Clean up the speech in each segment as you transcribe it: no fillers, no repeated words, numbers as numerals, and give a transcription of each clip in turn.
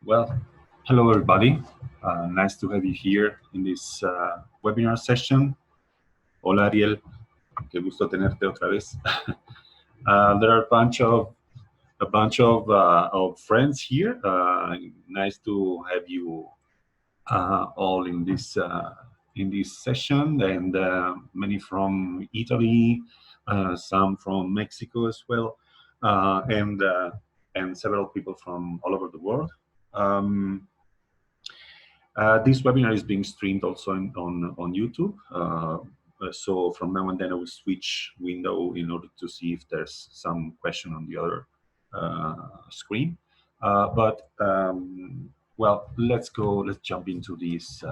Well, hello everybody. Nice to have you here in this webinar session. Hola Ariel, qué gusto tenerte otra vez. There are a bunch of friends here. Nice to have you all in this session, and many from Italy, some from Mexico as well, and several people from all over the world. This webinar is being streamed also on YouTube. So from now and then I will switch window in order to see if there's some question on the other screen. Well, let's jump into this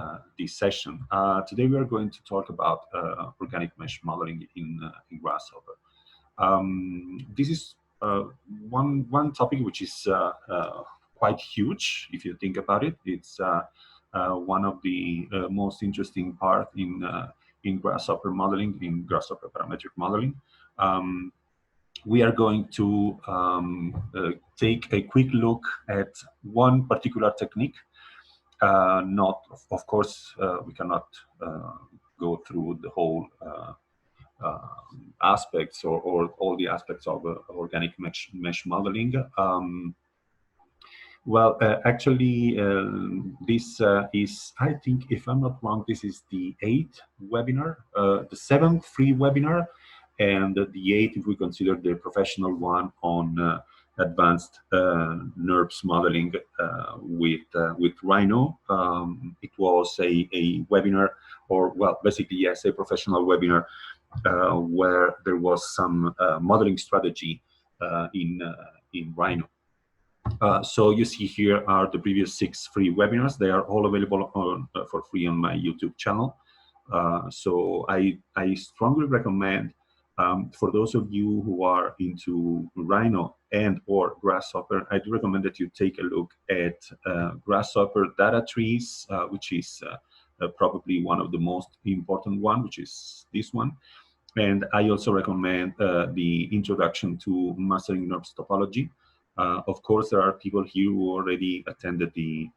session. Today we are going to talk about organic mesh modeling in Grasshopper. This is one topic which is quite huge if you think about it. It's one of the most interesting part in Grasshopper modeling, in Grasshopper parametric modeling. We are going to take a quick look at one particular technique. Not, of course, we cannot go through the whole aspects or all the aspects of organic mesh modeling. Actually, this is, I think, if I'm not wrong, this is the 8th webinar, the 7th free webinar, and the 8th if we consider the professional one on advanced NURBS modeling with Rhino. It was a webinar, or well, basically yes, a professional webinar where there was some modeling strategy in Rhino. So you see here are the previous 6 free webinars. They are all available for free on my YouTube channel. So I strongly recommend for those of you who are into Rhino and or Grasshopper, I do recommend that you take a look at Grasshopper data trees, which is probably one of the most important one, which is this one. And I also recommend the introduction to mastering NURBS topology. Of course, there are people here who already attended the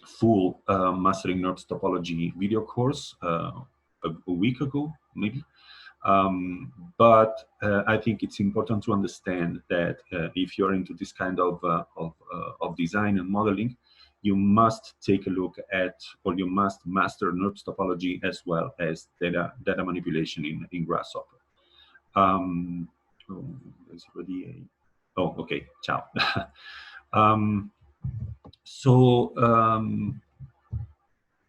full mastering NURBS topology video course a week ago, maybe. But I think it's important to understand that if you're into this kind of design and modeling, you must take a look at, or you must master NURBS topology as well as data manipulation in Grasshopper. There's already a Oh, okay, ciao.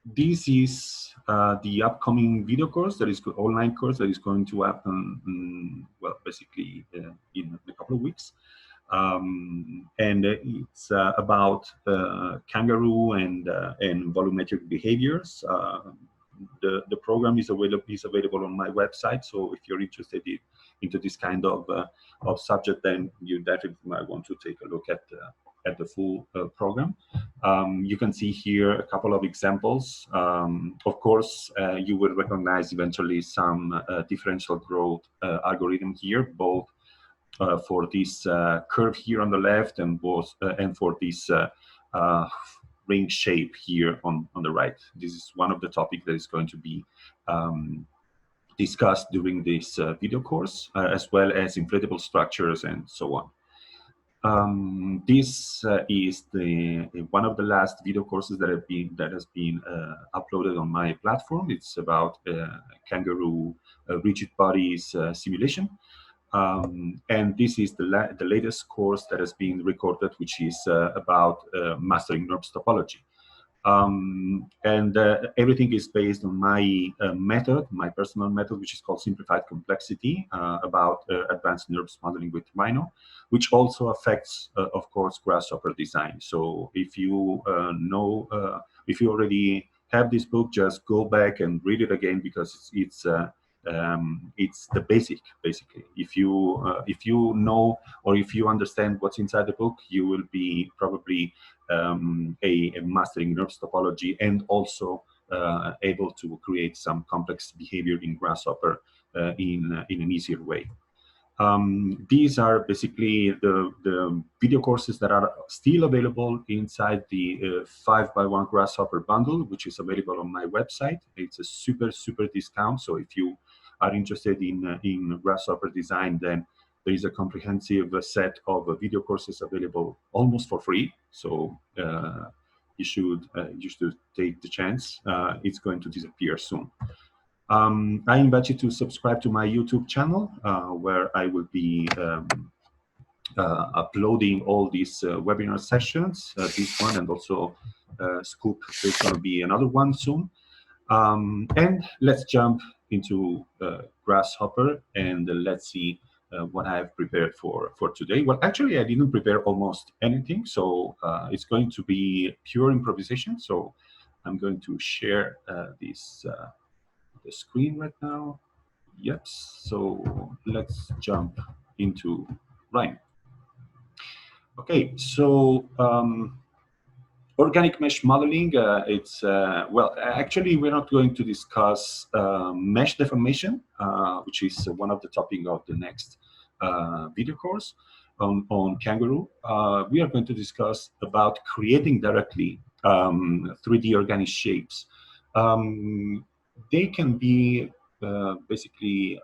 This is the upcoming video course, that is online course that is going to happen, well, basically in a couple of weeks. And it's about kangaroo and volumetric behaviors. The program is available on my website. So if you're interested into this kind of subject, then you definitely might want to take a look at the full program. You can see here a couple of examples. Of course, you will recognize eventually some differential growth algorithm here, both for this curve here on the left and for this ring shape here on the right. This is one of the topics that is going to be discussed during this video course, as well as inflatable structures and so on. This is one of the last video courses that has been uploaded on my platform. It's about kangaroo rigid bodies simulation. And this is the latest course that has been recorded, which is about mastering NURBS topology. Everything is based on my method, my personal method, which is called simplified complexity, about advanced NURBS modeling with Rhino, which also affects, of course, Grasshopper design. So if you if you already have this book, just go back and read it again, because it's the basic, basically. If you know, or if you understand what's inside the book, you will be probably a mastering NURBS topology, and also able to create some complex behavior in Grasshopper in an easier way. These are basically the video courses that are still available inside the 5x1 Grasshopper bundle, which is available on my website. It's a super discount. So if you are interested in Grasshopper design, then there is a comprehensive set of video courses available almost for free. So you should take the chance. It's going to disappear soon. I invite you to subscribe to my YouTube channel, where I will be uploading all these webinar sessions, this one, and also Scoop. There's going to be another one soon. And let's jump into Grasshopper, and let's see what I have prepared for today. Well, actually, I didn't prepare almost anything, so it's going to be pure improvisation. So I'm going to share this the screen right now. Yep. So let's jump into Rhine. Okay. So organic mesh modeling. It's well, actually, we're not going to discuss mesh deformation, which is one of the topic of the next video course on Kangaroo. We are going to discuss about creating directly 3D organic shapes. They can be basically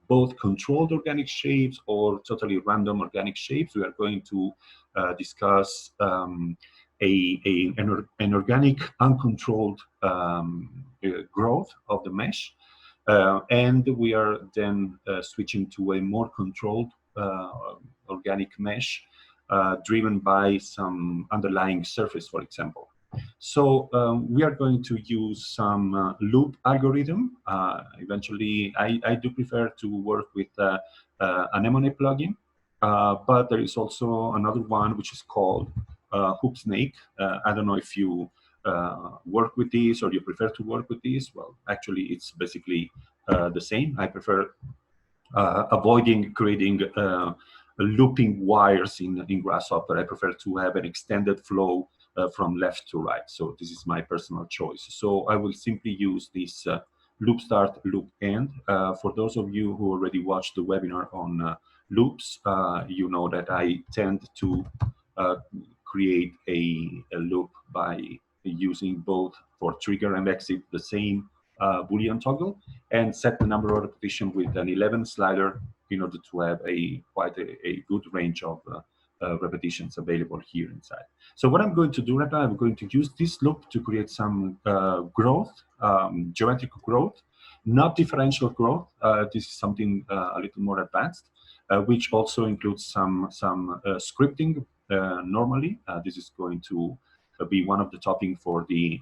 both controlled organic shapes or totally random organic shapes. We are going to discuss an organic uncontrolled growth of the mesh. And we are then switching to a more controlled organic mesh driven by some underlying surface, for example. So we are going to use some loop algorithm. Eventually, I do prefer to work with anemone plugin, but there is also another one which is called Hoop Snake. I don't know if you work with this or you prefer to work with this. Well, actually, it's basically the same. I prefer avoiding creating looping wires in Grasshopper. I prefer to have an extended flow from left to right. So this is my personal choice. So I will simply use this loop start, loop end. For those of you who already watched the webinar on loops, you know that I tend to create a loop by using both for trigger and exit the same Boolean toggle, and set the number of repetition with an 11 slider in order to have quite a good range of repetitions available here inside. So what I'm going to do right now, I'm going to use this loop to create some growth, geometric growth, not differential growth. This is something a little more advanced, which also includes some scripting. Normally, this is going to be one of the topics for the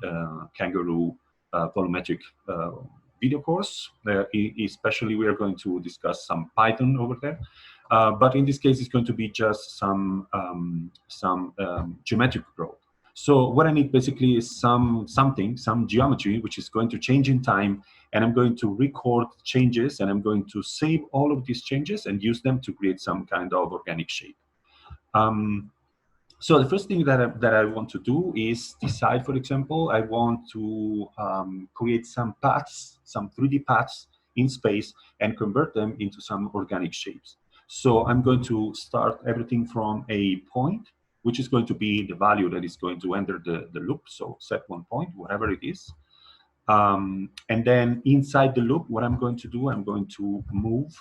Kangaroo volumetric video course. Especially, we are going to discuss some Python over there. But in this case, it's going to be just some geometric growth. So what I need basically is some geometry, which is going to change in time, and I'm going to record changes, and I'm going to save all of these changes and use them to create some kind of organic shape. So the first thing that I want to do is decide, for example, I want to create some paths, some 3D paths in space, and convert them into some organic shapes. So I'm going to start everything from a point, which is going to be the value that is going to enter the loop. So set 1 point, whatever it is. And then inside the loop, what I'm going to do, I'm going to move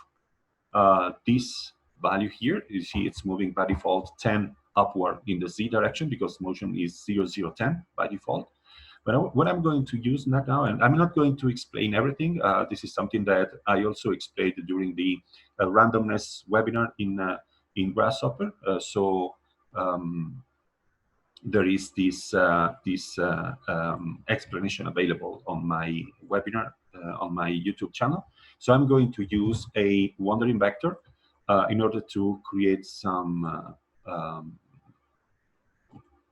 this value here. You see it's moving by default 10 upward in the Z direction because motion is 0, 0, 10 by default. But what I'm going to use now, and I'm not going to explain everything. This is something that I also explained during the randomness webinar in Grasshopper. So there is this explanation available on my webinar on my YouTube channel. So I'm going to use a wandering vector in order to create some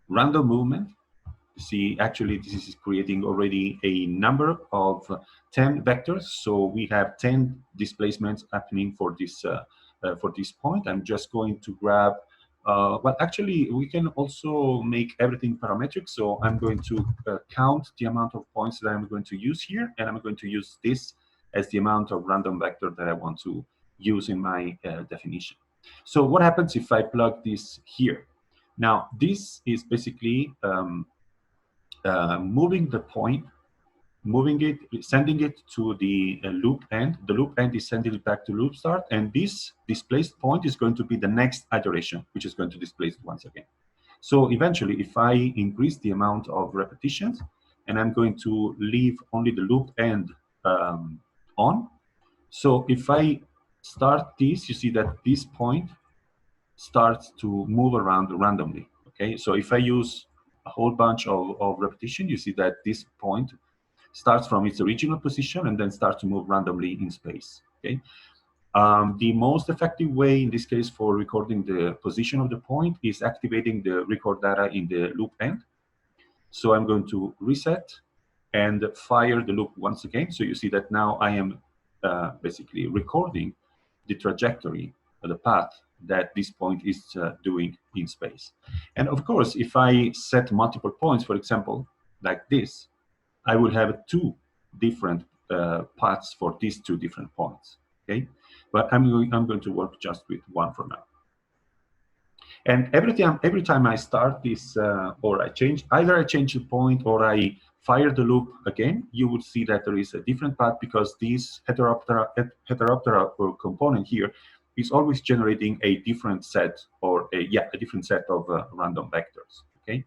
random movement. You see, actually, this is creating already a number of 10 vectors. So we have 10 displacements happening for this point. I'm just going to grab. Well, actually, we can also make everything parametric. So I'm going to count the amount of points that I'm going to use here, and I'm going to use this as the amount of random vector that I want to use in my definition. So what happens if I plug this here? Now, this is basically moving the point, moving it, sending it to the loop end. The loop end is sending it back to loop start, and this displaced point is going to be the next iteration, which is going to displace it once again. So eventually, if I increase the amount of repetitions, and I'm going to leave only the loop end on, so if I start this, you see that this point starts to move around randomly. Okay, so if I use a whole bunch of repetition, you see that this point starts from its original position and then starts to move randomly in space. Okay. The most effective way in this case for recording the position of the point is activating the record data in the loop end. So I'm going to reset and fire the loop once again. So you see that now I am basically recording the trajectory, the path that this point is doing in space. And of course, if I set multiple points, for example, like this, I will have two different paths for these two different points. Okay, but I'm going to work just with one for now. And every time I start this or I change, either I change the point or I fire the loop again, you would see that there is a different path because this heteroptera component here is always generating a different set or a different set of random vectors. Okay.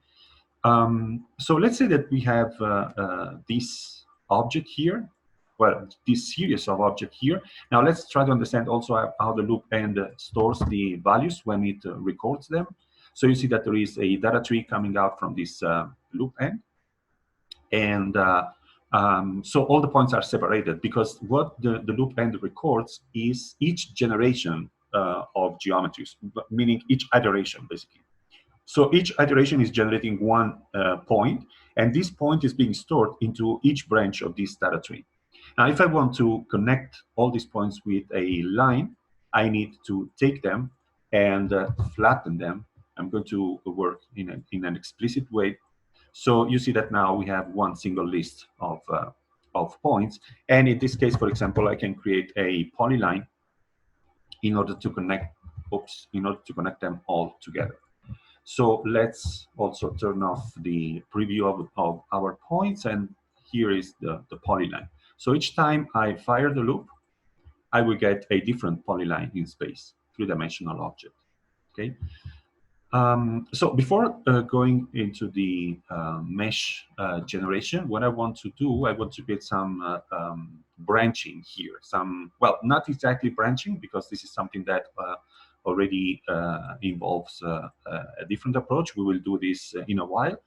So let's say that we have this object here, well, this series of objects here. Now let's try to understand also how the loop end stores the values when it records them. So you see that there is a data tree coming out from this loop end. And so all the points are separated because what the loop end records is each generation of geometries, meaning each iteration, basically. So each iteration is generating one point, and this point is being stored into each branch of this data tree. Now, if I want to connect all these points with a line, I need to take them and flatten them. I'm going to work in an explicit way. So you see that now we have one single list of points. And in this case, for example, I can create a polyline in order to connect, in order to connect them all together. So let's also turn off the preview of our points, and here is the polyline. So each time I fire the loop, I will get a different polyline in space, three-dimensional object. Okay. So before going into the mesh generation, what I want to do, I want to get some branching here. Some, well, not exactly branching because this is something that already involves a different approach. We will do this in a while.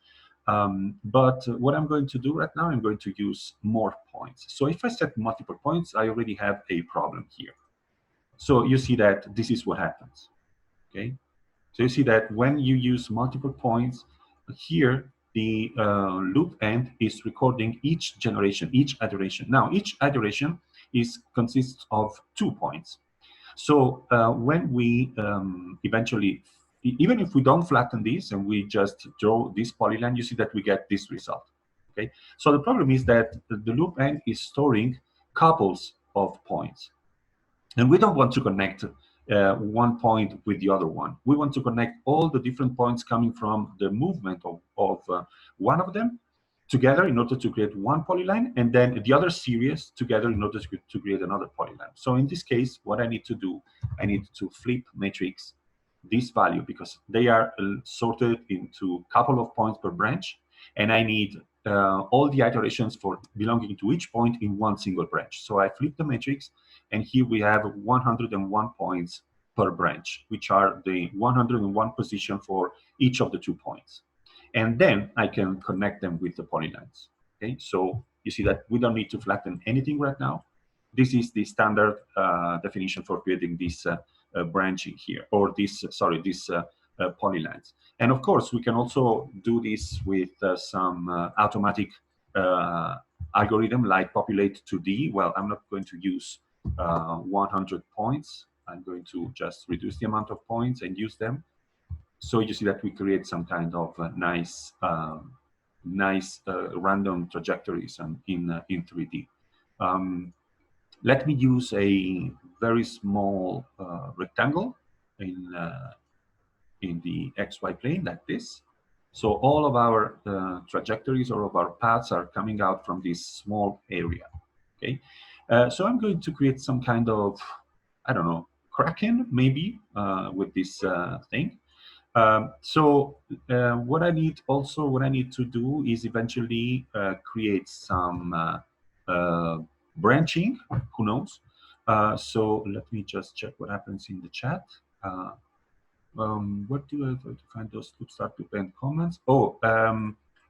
But what I'm going to do right now, I'm going to use more points. So if I set multiple points, I already have a problem here. So you see that this is what happens. Okay. So you see that when you use multiple points, here the loop end is recording each generation, each iteration. Now, each iteration consists of 2 points. So when we eventually, even if we don't flatten this and we just draw this polyline, you see that we get this result. Okay. So the problem is that the loop end is storing couples of points. And we don't want to connect one point with the other one. We want to connect all the different points coming from the movement of one of them together in order to create one polyline, and then the other series together in order to create another polyline. So in this case, what I need to do, I need to flip matrix this value because they are sorted into a couple of points per branch, and I need all the iterations for belonging to each point in one single branch. So I flip the matrix, and here we have 101 points per branch, which are the 101 position for each of the 2 points. And then I can connect them with the polylines. Okay, so you see that we don't need to flatten anything right now. This is the standard definition for creating this branching here, or this polylines. And of course, we can also do this with some automatic algorithm like populate2D. Well, I'm not going to use 100 points. I'm going to just reduce the amount of points and use them. So you see that we create some kind of nice random trajectories in 3D. Let me use a very small rectangle in the XY plane like this. So all of our trajectories or of our paths are coming out from this small area. Okay, so I'm going to create some kind of, I don't know, kraken maybe with this thing. What I need to do is eventually create some branching. Who knows? So let me just check what happens in the chat. What do I have to find those to start to append comments? Oh,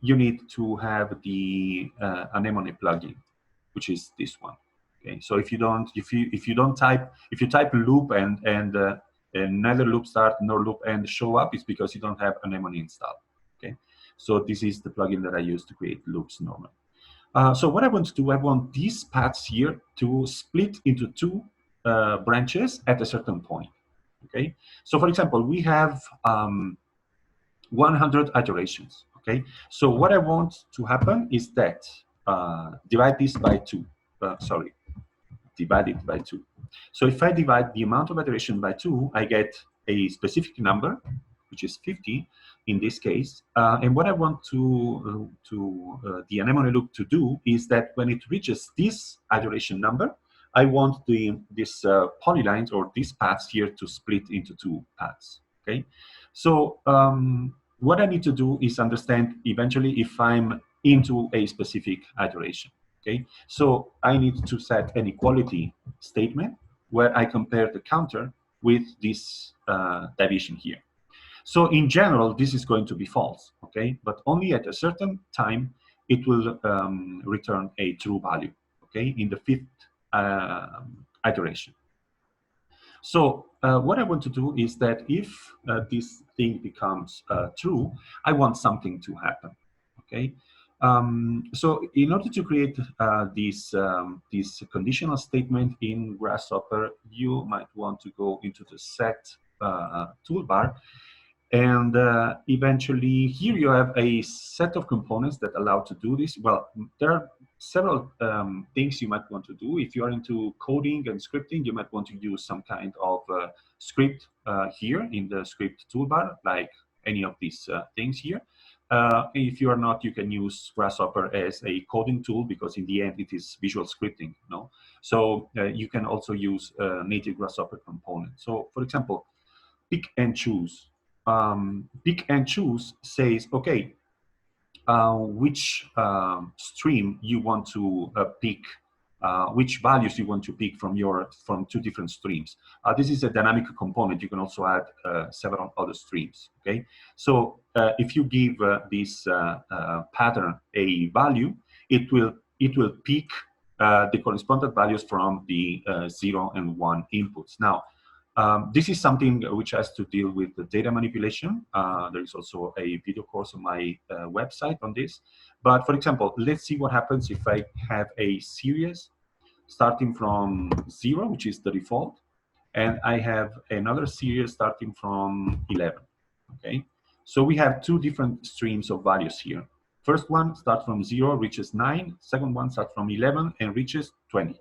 you need to have the anemone plugin, which is this one. Okay, so if you type loop and neither loop start nor loop end show up, it's because you don't have anemone installed. Okay, so this is the plugin that I use to create loops normally. So what I want to do, I want these paths here to split into two branches at a certain point. Okay, so for example, we have 100 iterations. Okay, so what I want to happen is that divide this by two. Divide it by two. So if I divide the amount of iteration by two, I get a specific number, which is 50 in this case. And what I want the anemone loop to do is that when it reaches this iteration number, I want this polylines or these paths here to split into two paths. Okay, so what I need to do is understand eventually if I'm into a specific iteration. Okay, so I need to set an equality statement where I compare the counter with this division here. So in general, this is going to be false, okay? But only at a certain time, it will return a true value, okay, in the fifth iteration. So what I want to do is that if this thing becomes true, I want something to happen, okay? So in order to create this conditional statement in Grasshopper, you might want to go into the set toolbar. And eventually here you have a set of components that allow to do this. Well, there are several things you might want to do. If you are into coding and scripting, you might want to use some kind of script here in the script toolbar, like any of these things here. If you are not, you can use Grasshopper as a coding tool because in the end it is visual scripting. No, so you can also use native Grasshopper components. So for example, pick and choose. Pick and choose says, okay, which stream you want to pick, which values you want to pick from two different streams. This is a dynamic component. You can also add several other streams. Okay, so if you give this pattern a value, it will pick the corresponding values from the 0 and 1 inputs. Now, this is something which has to deal with the data manipulation. There is also a video course on my website on this. But for example, let's see what happens if I have a series starting from 0, which is the default, and I have another series starting from 11. Okay, so we have two different streams of values here. First one starts from 0, reaches 9. Second one starts from 11 and reaches 20.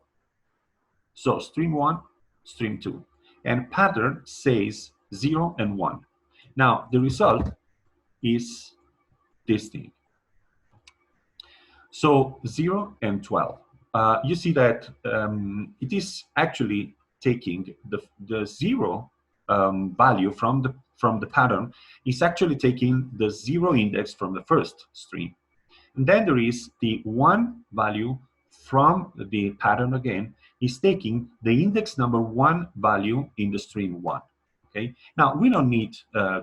So stream 1, stream 2. And pattern says 0 and 1. Now, the result is this thing. So 0 and 12. You see that it is actually taking the 0 value from the pattern, is actually taking the 0 index from the first stream. And then there is the 1 value from the pattern again, is taking the index number 1 value in the stream 1. Okay. Now we don't need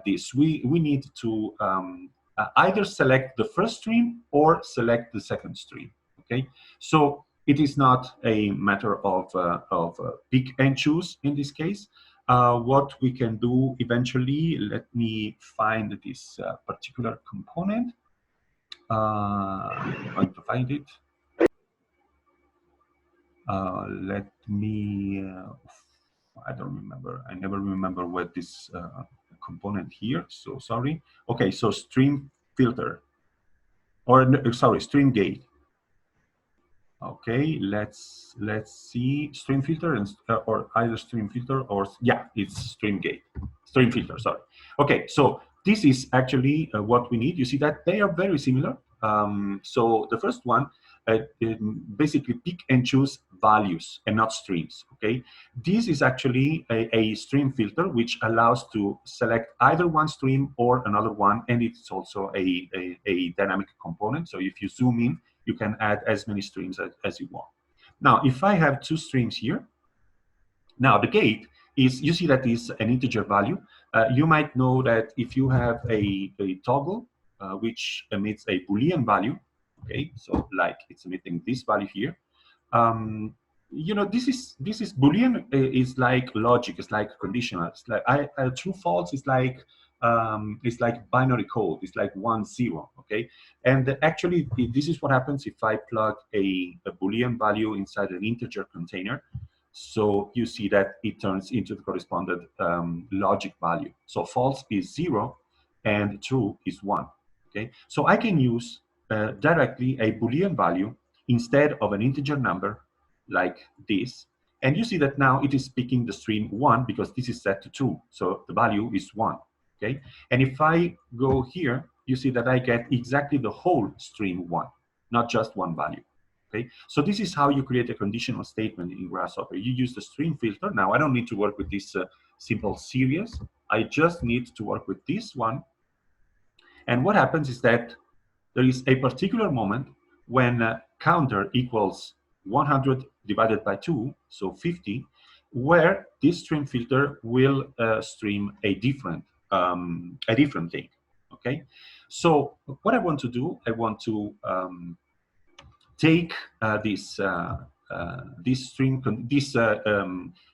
this. We need to either select the first stream or select the second stream. Okay. So it is not a matter of pick and choose in this case. What we can do eventually, let me find this particular component. I'm going to find it. Let me, I don't remember. I never remember what this component here. So sorry. Okay, so stream filter, or sorry, stream gate. Okay, let's see stream filter and or either stream filter or yeah, it's stream filter. Sorry. Okay, so this is actually what we need. You see that they are very similar. So the first one basically pick and choose values and not streams. Okay, this is actually a stream filter which allows to select either one stream or another one, and it's also a dynamic component. So if you zoom in, you can add as many streams as you want. Now, if I have two streams here, now the gate is, you see that is an integer value. You might know that if you have a toggle which emits a Boolean value, okay, so like it's emitting this value here, you know, this is Boolean is like logic, it's like conditional, it's like true false is like it's like binary code, it's like 1 0. Okay, and actually this is what happens if I plug a Boolean value inside an integer container. So you see that it turns into the corresponding logic value. So false is 0 and true is 1. Okay, so I can use directly a Boolean value instead of an integer number like this. And you see that now it is picking the stream 1 because this is set to true. So the value is 1. Okay. And if I go here, you see that I get exactly the whole stream 1, not just one value. Okay. So this is how you create a conditional statement in Grasshopper. You use the stream filter. Now I don't need to work with this simple series. I just need to work with this one. And what happens is that there is a particular moment when counter equals 100 divided by 2, so 50, where this stream filter will stream a different thing. Okay, so what I want to do, I want to take this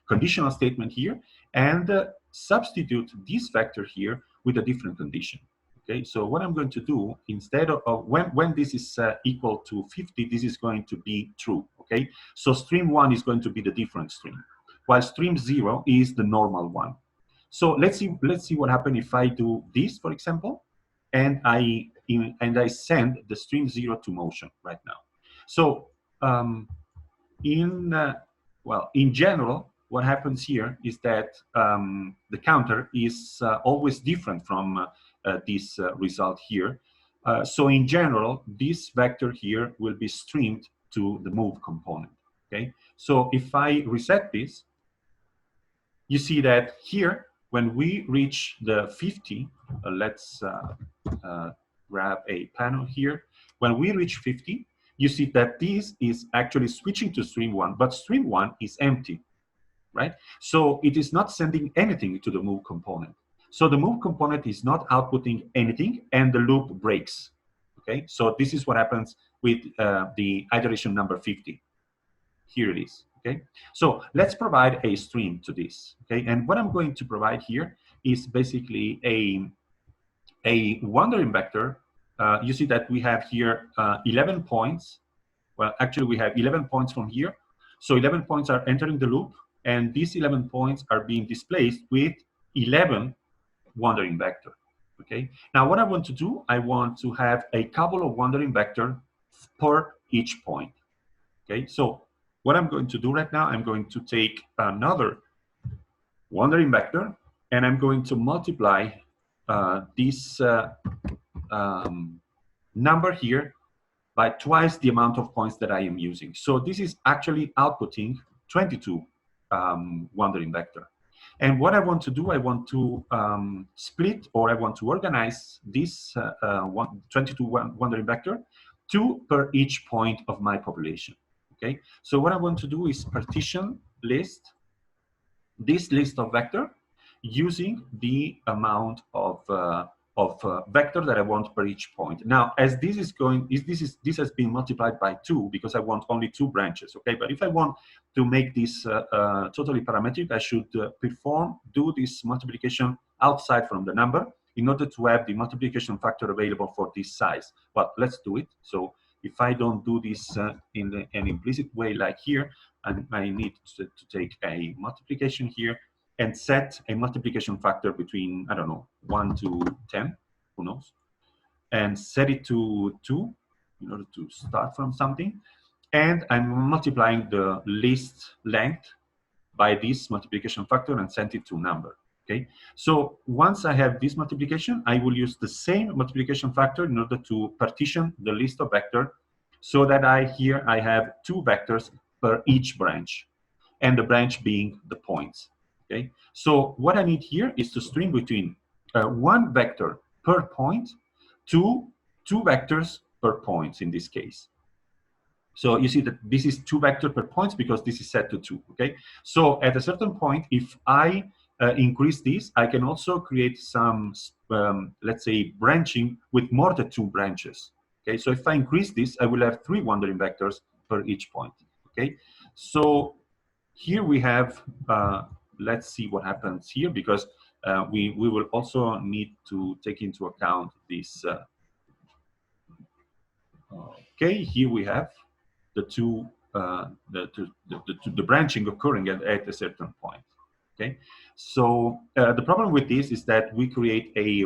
conditional statement here and substitute this vector here with a different condition. Okay, so what I'm going to do, instead of when this is equal to 50, this is going to be true. Okay, so stream 1 is going to be the different stream, while stream 0 is the normal one. So let's see what happens if I do this, for example, and I send the stream 0 to motion right now. So in in general, what happens here is that the counter is always different from this result here. So in general, this vector here will be streamed to the move component. Okay. So if I reset this, you see that here, when we reach the 50, let's grab a panel here. When we reach 50, you see that this is actually switching to stream 1, but stream 1 is empty, right? So it is not sending anything to the move component. So the move component is not outputting anything, and the loop breaks. Okay, so this is what happens with the iteration number 50. Here it is. Okay, so let's provide a stream to this. Okay, and what I'm going to provide here is basically a wandering vector. You see that we have here 11 points. Well, actually, we have 11 points from here. So 11 points are entering the loop, and these 11 points are being displaced with 11 wandering vector. Okay. Now, what I want to do, I want to have a couple of wandering vector per each point. Okay. So what I'm going to do right now, I'm going to take another wandering vector, and I'm going to multiply this number here by twice the amount of points that I am using. So this is actually outputting 22 wandering vector. And what I want to do, I want to split, or I want to organize this 22 wandering vector, 2 per each point of my population. Okay, so what I want to do is partition list this list of vector using the amount of vector that I want per each point. Now, as this is going, this has been multiplied by 2 because I want only 2 branches. Okay, but if I want to make this totally parametric, I should do this multiplication outside from the number in order to have the multiplication factor available for this size. But let's do it. So if I don't do this in an implicit way like here, and I need to take a multiplication here and set a multiplication factor between, I don't know, 1 to 10, who knows, and set it to 2 in order to start from something. and I'm multiplying the list length by this multiplication factor and send it to number. Okay, so once I have this multiplication, I will use the same multiplication factor in order to partition the list of vector, so that here I have two vectors per each branch, and the branch being the points. Okay, so what I need here is to string between one vector per point to two vectors per point in this case. So you see that this is two vector per points because this is set to 2. Okay, so at a certain point, if I increase this, I can also create some, let's say, branching with more than 2 branches. Okay, so if I increase this, I will have 3 wandering vectors per each point. Okay, so here we have, let's see what happens here, because we will also need to take into account this. Okay, here we have the two the branching occurring at a certain point. Okay, so the problem with this is that we create a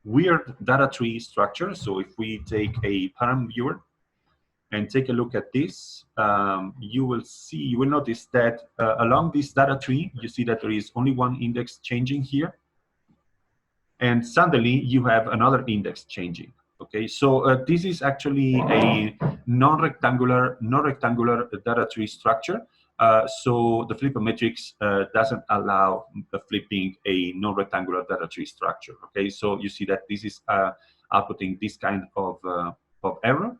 weird data tree structure. So if we take a param viewer and take a look at this, you will notice that along this data tree, you see that there is only one index changing here, and suddenly you have another index changing. Okay, so this is actually a non-rectangular data tree structure. So the flipper matrix doesn't allow flipping a non-rectangular data tree structure. Okay, so you see that this is outputting this kind of error.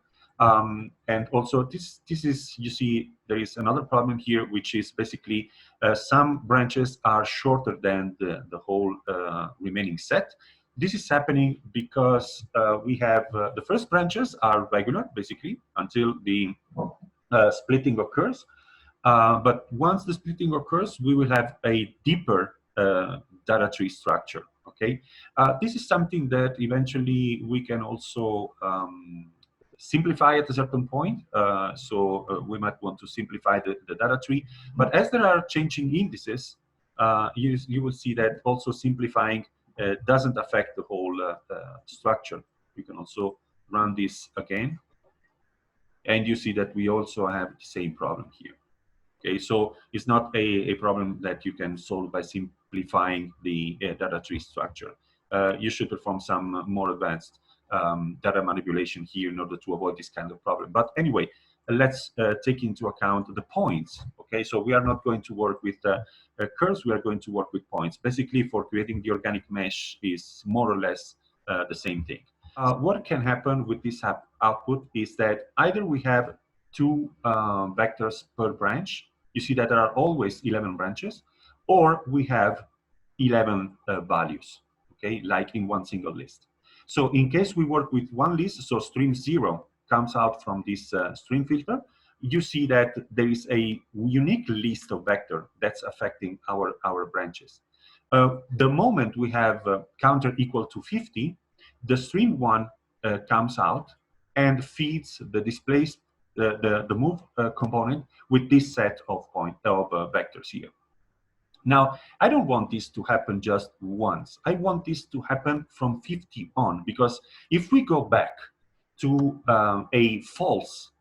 And also this is, you see, there is another problem here, which is basically some branches are shorter than the whole remaining set. This is happening because we have the first branches are regular, basically, until the splitting occurs. But once the splitting occurs, we will have a deeper data tree structure. Okay, this is something that eventually we can also simplify at a certain point. We might want to simplify the data tree. But as there are changing indices, you will see that also simplifying doesn't affect the whole structure. You can also run this again, and you see that we also have the same problem here. Okay, so it's not a problem that you can solve by simplifying the data tree structure. You should perform some more advanced data manipulation here in order to avoid this kind of problem. But anyway, let's take into account the points. Okay, so we are not going to work with curves, we are going to work with points. Basically, for creating the organic mesh is more or less the same thing. What can happen with this output is that either we have 2 vectors per branch. You see that there are always 11 branches, or we have 11 values, okay, like in one single list. So in case we work with one list, so stream 0 comes out from this stream filter, you see that there is a unique list of vector that's affecting our branches. The moment we have counter equal to 50, the stream 1 comes out and feeds the displaced the move component with this set of vectors here. Now, I don't want this to happen just once. I want this to happen from 50 on, because if we go back to a false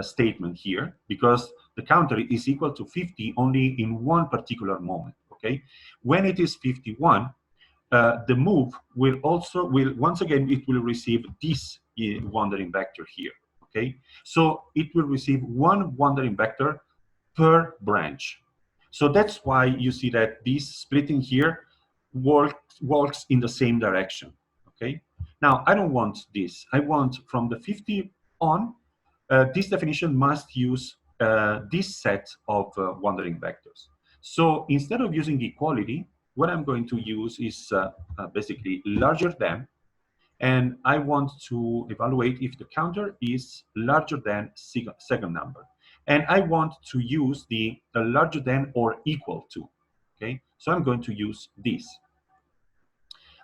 statement here, because the counter is equal to 50 only in one particular moment, okay? When it is 51, the move will once again, it will receive this wandering vector here, okay? So it will receive one wandering vector per branch. So that's why you see that this splitting here works in the same direction, okay? Now, I don't want this. I want from the 50 on, this definition must use this set of wandering vectors. So instead of using equality, what I'm going to use is basically larger than, and I want to evaluate if the counter is larger than second number. And I want to use the larger than or equal to, okay? So I'm going to use this.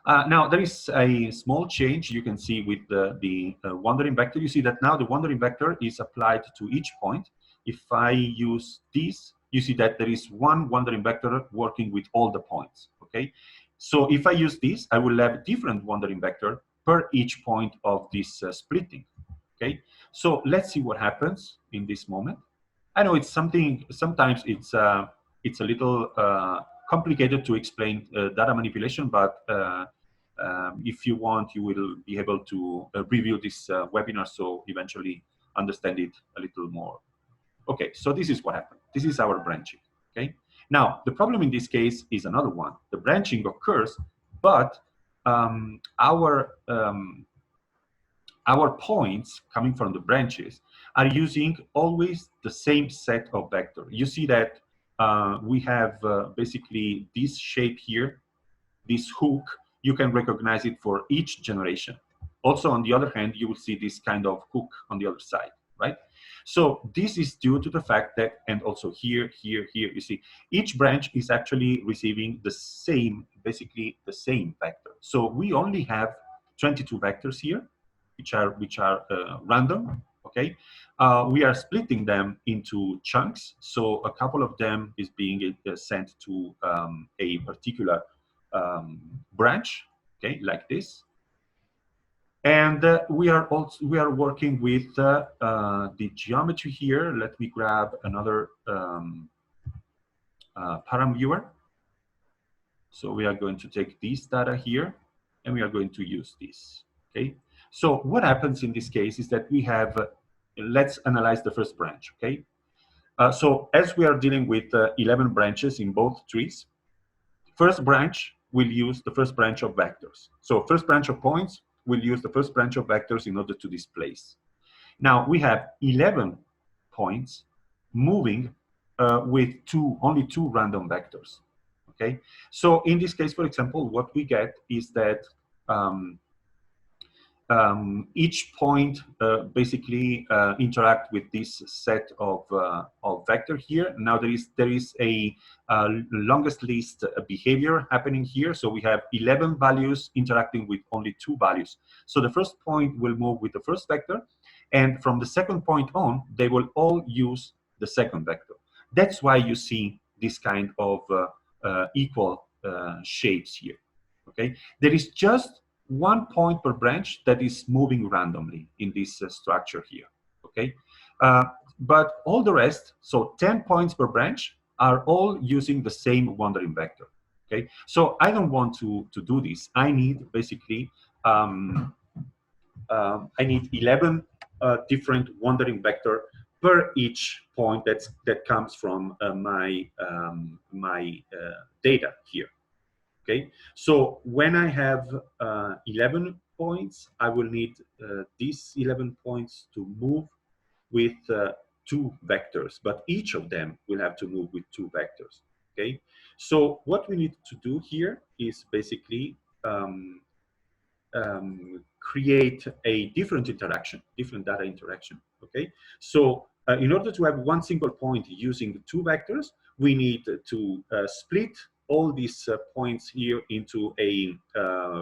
Now, there is a small change you can see with the wandering vector. You see that now the wandering vector is applied to each point. If I use this, you see that there is one wandering vector working with all the points, okay? So if I use this, I will have different wandering vector per each point of this splitting. Okay, so let's see what happens in this moment. I know it's something. Sometimes it's a little complicated to explain data manipulation, but if you want, you will be able to review this webinar, so eventually understand it a little more. Okay, so this is what happened. This is our branching. Okay, now the problem in this case is another one. The branching occurs, but our points coming from the branches are using always the same set of vector. You see that we have basically this shape here, this hook. You can recognize it for each generation. Also, on the other hand, you will see this kind of hook on the other side, right? So this is due to the fact that, and also here, you see, each branch is actually receiving the same, basically the same vector. So we only have 22 vectors here, which are random. Okay, we are splitting them into chunks. So a couple of them is being sent to a particular branch, okay, like this. And we are working with the geometry here. Let me grab another param viewer. So we are going to take this data here, and we are going to use this. Okay. So what happens in this case is that we have. Let's analyze the first branch. Okay. So as we are dealing with 11 branches in both trees, first branch will use the first branch of vectors. So first branch of points will use the first branch of vectors in order to displace. Now we have 11 points moving with only two random vectors. Okay, so in this case, for example, what we get is that each point basically interact with this set of vector here. Now there is a longest list behavior happening here. So we have 11 values interacting with only 2 values. So the first point will move with the first vector, and from the second point on, they will all use the second vector. That's why you see this kind of equal shapes here. Okay, there is just 1 point per branch that is moving randomly in this structure here. Okay, but all the rest, so 10 points per branch, are all using the same wandering vector. Okay, so I don't want to do this. I need basically I need 11 different wandering vector per each point that comes from my data here. Okay, so when I have 11 points, I will need these 11 points to move with 2 vectors, but each of them will have to move with 2 vectors. Okay, so what we need to do here is basically create a different interaction, different data interaction. Okay, so in order to have one single point using 2 vectors, we need to split all these points here into a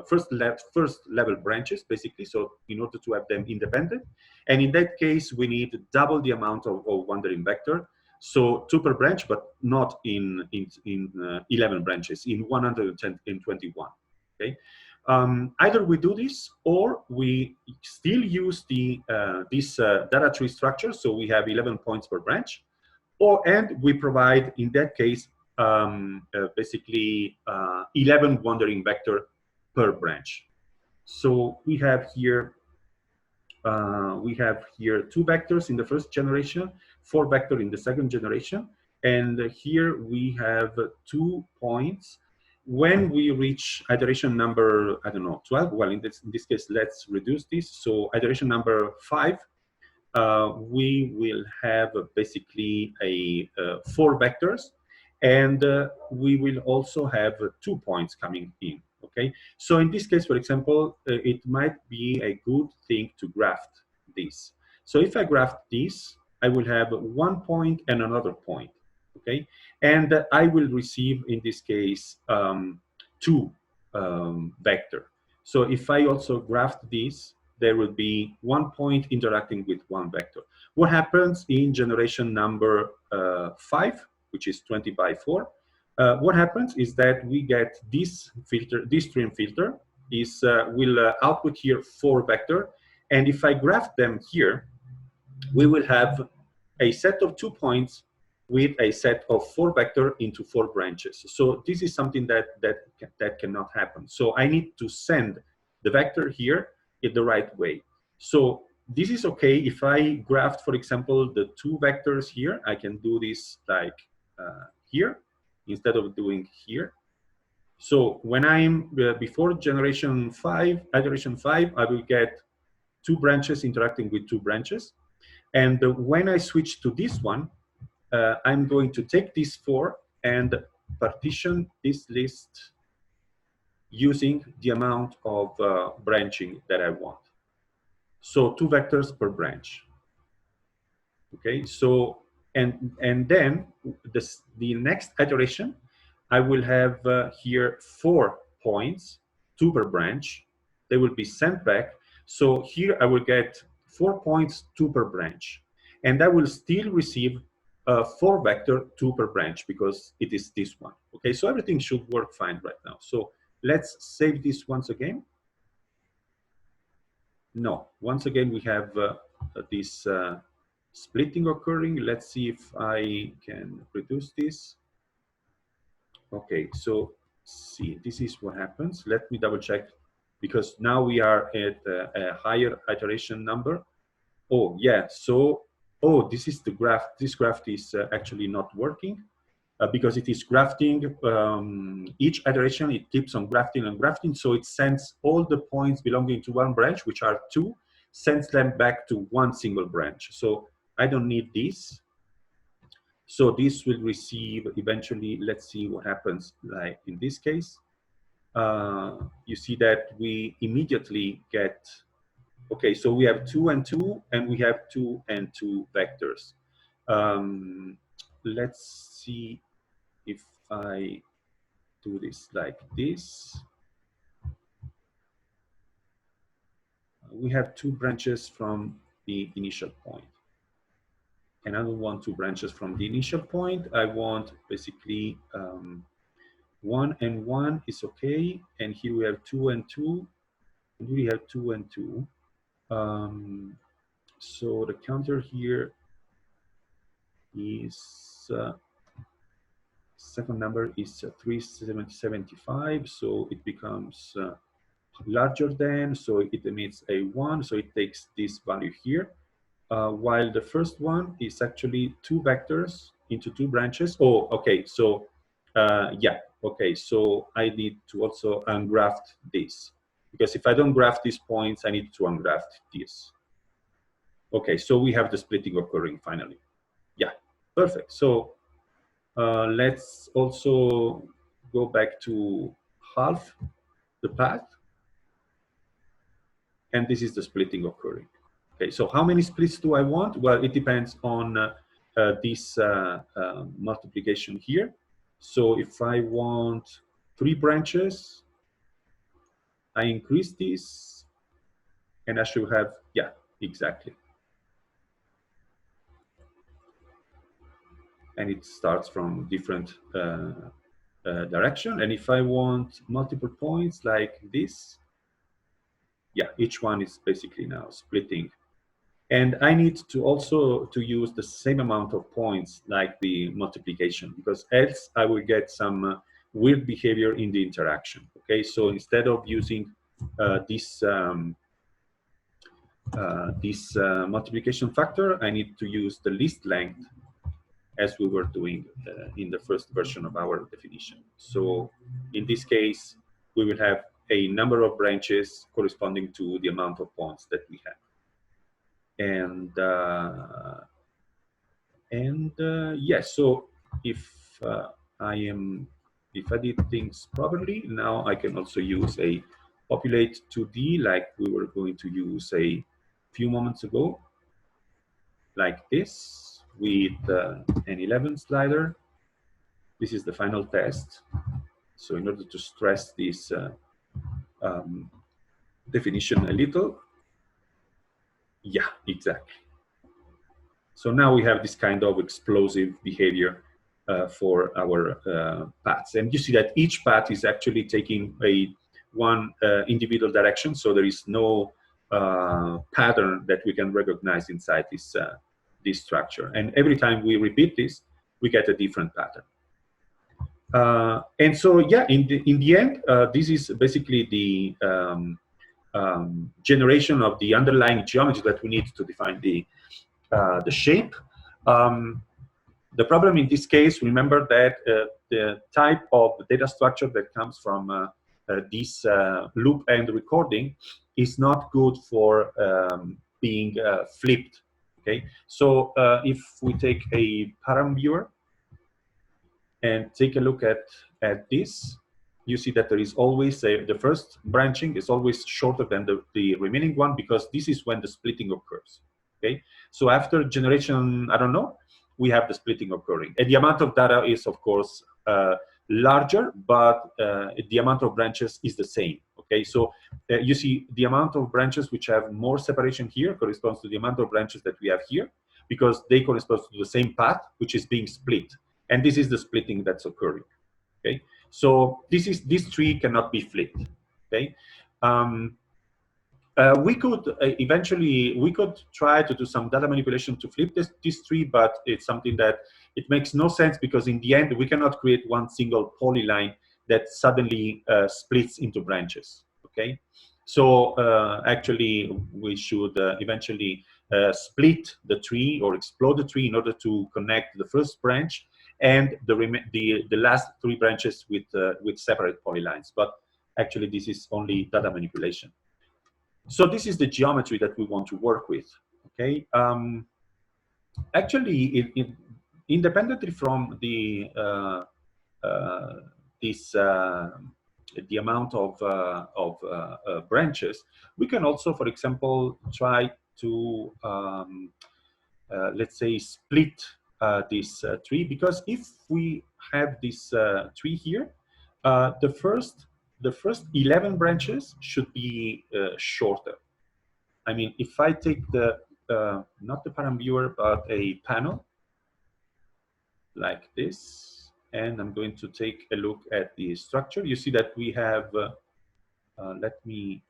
first level branches, basically. So in order to have them independent, and in that case, we need double the amount of wandering vector. So 2 per branch, but not in 11 branches, in 121. Okay. Either we do this, or we still use this data tree structure. So we have 11 points per branch, and we provide, in that case, basically 11 wandering vector per branch. So we have here 2 vectors in the first generation, 4 vector in the second generation, and here we have 2 points. When we reach iteration number, I don't know, 12, well, in this case, let's reduce this. So iteration number 5, we will have basically 4 vectors, and we will also have 2 points coming in. Okay, so in this case, for example, it might be a good thing to graft this. So if I graft this, I will have 1 point and another point. Okay, and I will receive, in this case, 2 vector. So if I also graft this, there will be 1 point interacting with 1 vector. What happens in generation number 5, which is 20 by 4? What happens is that we get this filter, this stream filter will output here 4 vector, And if I graph them here, we will have a set of 2 points with a set of 4 vector into 4 branches. So this is something that cannot happen. So I need to send the vector here in the right way. So this is okay if I graphed, for example, the 2 vectors here. I can do this like here instead of doing here. So when I'm before iteration 5, I will get 2 branches interacting with 2 branches. And when I switch to this one, I'm going to take these 4 and partition this list using the amount of branching that I want. So 2 vectors per branch. Okay, so and then the next iteration, I will have here 4 points, 2 per branch. They will be sent back. So here I will get 4 points, 2 per branch. And I will still receive 4 vector, 2 per branch, because it is this one. Okay, so everything should work fine right now. So let's save this once again. No, once again, we have this splitting occurring. Let's see if I can reduce this. Okay, so see, this is what happens. Let me double check, because now we are at a higher iteration number. Oh, yeah, so, oh, this is the graph. This graph is actually not working because it is grafting. Each iteration, it keeps on grafting and grafting, so it sends all the points belonging to one branch, which are 2, sends them back to one single branch. So I don't need this. So this will receive eventually, let's see what happens like in this case. You see that we immediately get, okay, so we have 2 and 2, and we have 2 and 2 vectors. Let's see if I do this like this. We have 2 branches from the initial point. And I don't want 2 branches from the initial point. I want basically 1 and 1 is okay. And here we have 2 and 2. And we have 2 and 2. So the counter here is second number is 375. So it becomes larger than, so it emits a 1. So it takes this value here. While the first one is actually 2 vectors into 2 branches. Oh, okay. So yeah, okay. So I need to also ungraft this, because if I don't graft these points, I need to ungraft this. Okay, so we have the splitting occurring finally. Yeah, perfect. So let's also go back to half the path. And this is the splitting occurring. Okay, so how many splits do I want? Well, it depends on this multiplication here. So if I want 3 branches, I increase this, and I should have, yeah, exactly. And it starts from different direction. And if I want multiple points like this, yeah, each one is basically now splitting. And I need to also to use the same amount of points like the multiplication, because else I will get some weird behavior in the interaction. Okay, so instead of using this multiplication factor, I need to use the list length as we were doing in the first version of our definition. So in this case, we will have a number of branches corresponding to the amount of points that we have. And yes, so if if I did things properly, now I can also use a populate 2D like we were going to use a few moments ago, like this with an 11 slider. This is the final test. So in order to stress this definition a little, yeah, exactly. So now we have this kind of explosive behavior for our paths. And you see that each path is actually taking one individual direction. So there is no pattern that we can recognize inside this structure. And every time we repeat this, we get a different pattern. And so, yeah, in the end, this is basically the generation of the underlying geometry that we need to define the shape. The problem in this case, remember that the type of data structure that comes from this loop and recording is not good for being flipped. Okay, so if we take a param viewer and take a look at this, you see that there is always the first branching is always shorter than the remaining one, because this is when the splitting occurs. Okay, so after generation, I don't know, we have the splitting occurring, and the amount of data is of course larger, but the amount of branches is the same. Okay, so you see the amount of branches which have more separation here corresponds to the amount of branches that we have here, because they correspond to the same path which is being split, and this is the splitting that's occurring. Okay, so this tree cannot be flipped. Okay, we could eventually try to do some data manipulation to flip this tree, but it's something that it makes no sense, because in the end we cannot create one single polyline that suddenly splits into branches. Okay, so actually we should eventually split the tree or explode the tree in order to connect the first branch and the last three branches with separate polylines. But actually this is only data manipulation. So this is the geometry that we want to work with. Okay, actually, independently from the the amount of branches, we can also, for example, try to let's say split this tree, because if we have this tree here, the first 11 branches should be shorter. I mean, if I take the not the param viewer, but a panel like this, and I'm going to take a look at the structure, you see that we have, let me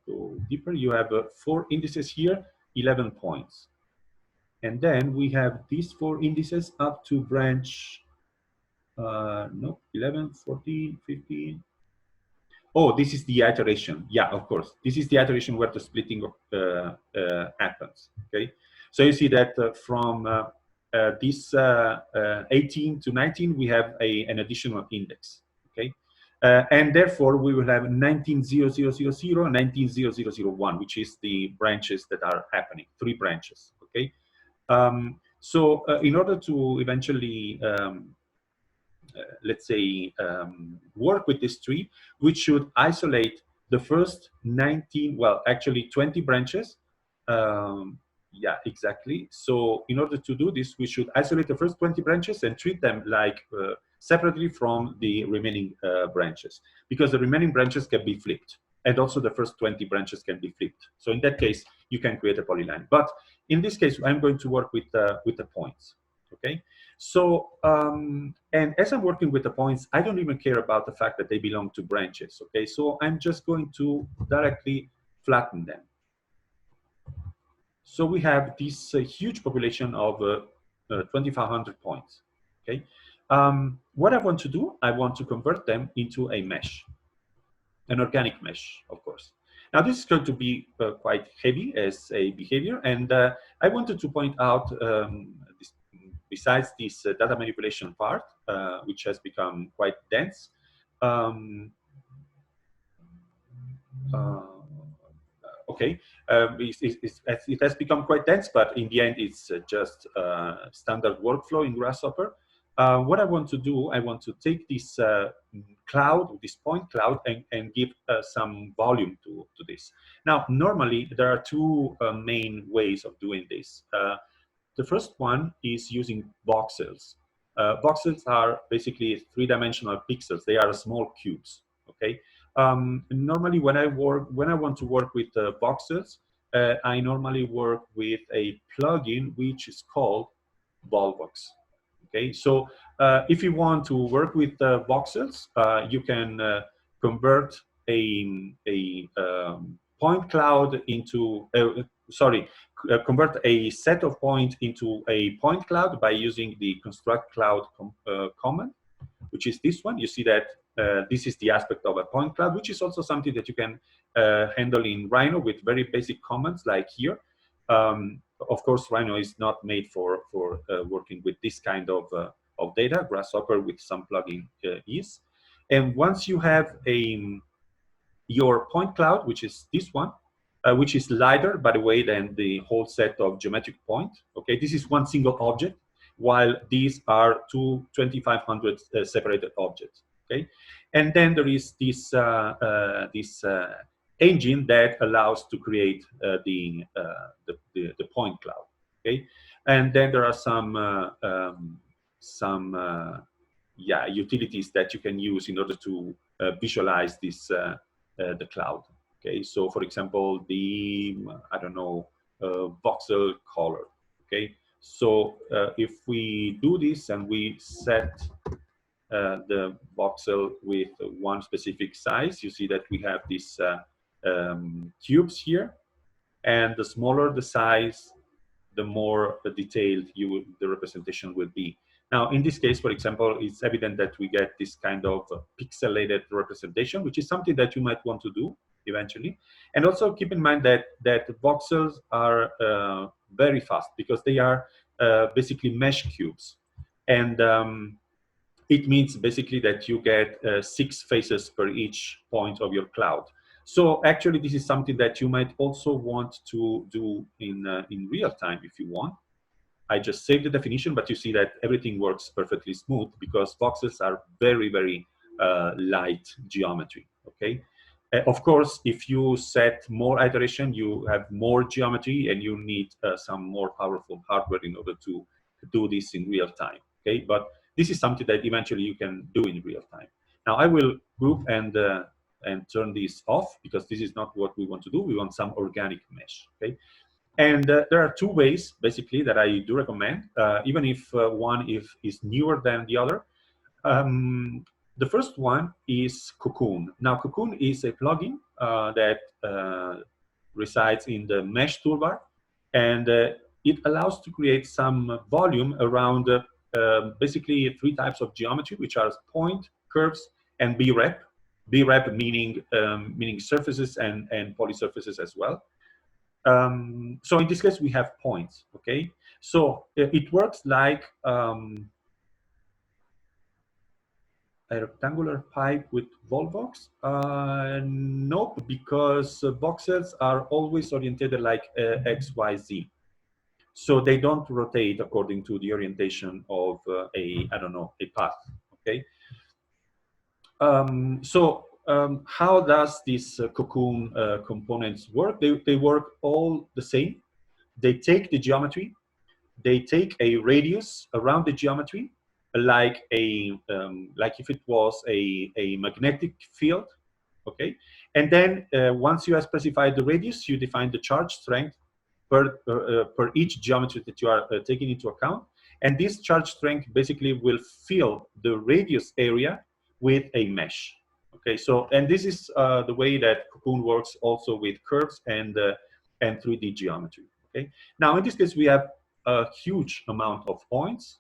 go deeper. You have 4 indices here, 11 points. And then we have these 4 indices up to branch, no, 11, 14, 15. Oh, this is the iteration. Yeah, of course. This is the iteration where the splitting happens. Okay, so you see that from this 18 to 19, we have an additional index. Okay, and therefore we will have 19,0,0,0,0 and 19,0,0,0,1, which is the branches that are happening. 3 branches. Okay, so in order to eventually let's say work with this tree, we should isolate the first 19, well, actually 20 branches. Yeah, exactly. So in order to do this, we should isolate the first 20 branches and treat them like separately from the remaining branches, because the remaining branches can be flipped, and also the first 20 branches can be flipped. So in that case, you can create a polyline. But in this case, I'm going to work with the points. Okay, so and as I'm working with the points, I don't even care about the fact that they belong to branches. Okay, so I'm just going to directly flatten them. So we have this huge population of 2,500 points. Okay, what I want to do, I want to convert them into a mesh, an organic mesh, of course. Now this is going to be quite heavy as a behavior, and I wanted to point out this, besides this data manipulation part, which has become quite dense, okay, it has become quite dense, but in the end, it's just standard workflow in Grasshopper. What I want to do, I want to take this cloud, this point cloud, and give some volume to this. Now, normally, there are 2 main ways of doing this. The first one is using voxels. Voxels are basically 3-dimensional pixels. They are small cubes. Okay. Normally, when I want to work with voxels, I normally work with a plugin which is called Volvox. Okay. So if you want to work with voxels, you can convert a point cloud into, convert a set of points into a point cloud by using the construct cloud command, which is this one. You see that this is the aspect of a point cloud, which is also something that you can handle in Rhino with very basic commands like here. Of course, Rhino is not made for working with this kind of data. Grasshopper with some plugin is. And once you have your point cloud, which is this one, which is lighter, by the way, than the whole set of geometric points. Okay, this is one single object, while these are two 2500 separated objects. Okay, and then there is this engine that allows to create the point cloud. Okay, and then there are some utilities that you can use in order to visualize this the cloud. Okay, so for example, the I don't know voxel color. Okay, so if we do this and we set the voxel with one specific size, you see that we have these cubes here, and the smaller the size, the more detailed the representation will be. Now, in this case, for example, it's evident that we get this kind of pixelated representation, which is something that you might want to do eventually. And also keep in mind that voxels are very fast because they are basically mesh cubes. And it means basically that you get 6 faces per each point of your cloud. So actually, this is something that you might also want to do in real time if you want. I just saved the definition, but you see that everything works perfectly smooth because voxels are very, very light geometry. Okay. Of course, if you set more iteration, you have more geometry, and you need some more powerful hardware in order to do this in real time. Okay, but this is something that eventually you can do in real time. Now I will group and turn this off because this is not what we want to do. We want some organic mesh. Okay, and there are 2 ways basically that I do recommend, even if one is newer than the other. The first one is Cocoon. Now, Cocoon is a plugin that resides in the Mesh toolbar, and it allows to create some volume around basically 3 types of geometry, which are point, curves, and B-rep. B-rep meaning surfaces and polysurfaces as well. So in this case, we have points. Okay, so it works like a rectangular pipe with Volvox? Nope, because voxels are always oriented like X, Y, Z. So they don't rotate according to the orientation of I don't know, a path. Okay. How does these Cocoon components work? They work all the same. They take the geometry, they take a radius around the geometry, like if it was a magnetic field, okay? And then once you have specified the radius, you define the charge strength per each geometry that you are taking into account. And this charge strength basically will fill the radius area with a mesh. Okay, so, and this is the way that Cocoon works also with curves and 3D geometry. Okay, now in this case we have a huge amount of points.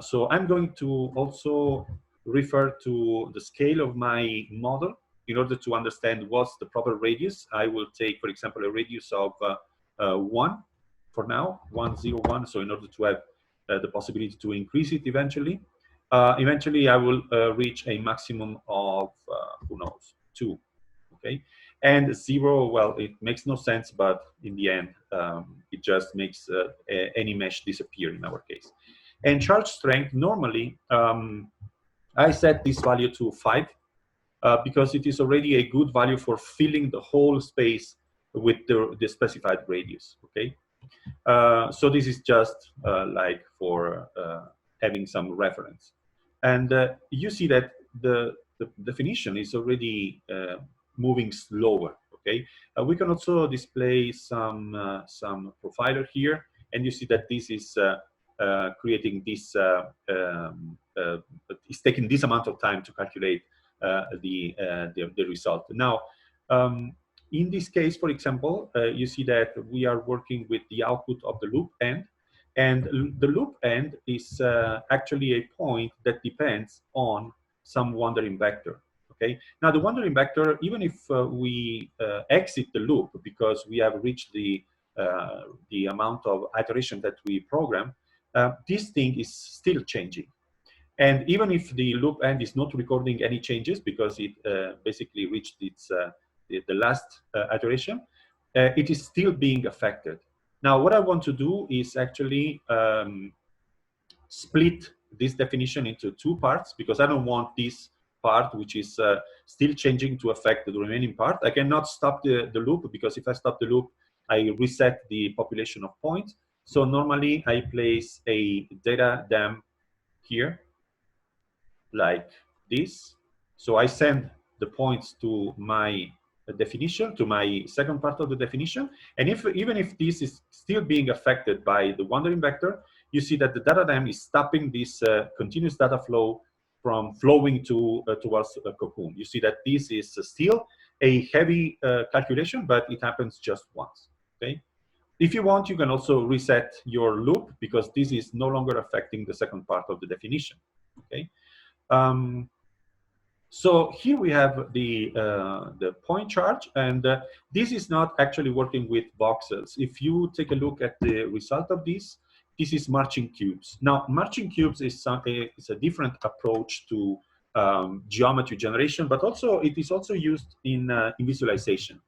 So I'm going to also refer to the scale of my model in order to understand what's the proper radius. I will take, for example, a radius of 1 for now, 101. So in order to have the possibility to increase it eventually. Eventually, I will reach a maximum of, who knows, 2. Okay, and 0, well, it makes no sense, but in the end, it just makes any mesh disappear in our case. And charge strength, normally, I set this value to 5 because it is already a good value for filling the whole space with the specified radius. Okay, so this is just like for having some reference. And you see that the definition is already moving slower. Okay, we can also display some profiler here, and you see that this is creating this. It's taking this amount of time to calculate the result. Now, in this case, for example, you see that we are working with the output of the loop end, and the loop end is actually a point that depends on some wandering vector. Okay. Now the wandering vector, even if we exit the loop because we have reached the amount of iteration that we program, this thing is still changing. And even if the loop end is not recording any changes because it basically reached its the last iteration, it is still being affected. Now, what I want to do is actually split this definition into two parts, because I don't want this part, which is still changing, to affect the remaining part. I cannot stop the loop, because if I stop the loop, I reset the population of points. So normally I place a data dam here, like this. So I send the points to my definition, to my second part of the definition. And even if this is still being affected by the wandering vector, you see that the data dam is stopping this continuous data flow from flowing towards Cocoon. You see that this is still a heavy calculation, but it happens just once. Okay. If you want, you can also reset your loop, because this is no longer affecting the second part of the definition. Okay. So here we have the point charge, and this is not actually working with voxels. If you take a look at the result of this, this is marching cubes. Now, marching cubes is a different approach to geometry generation, but also it is also used in visualization.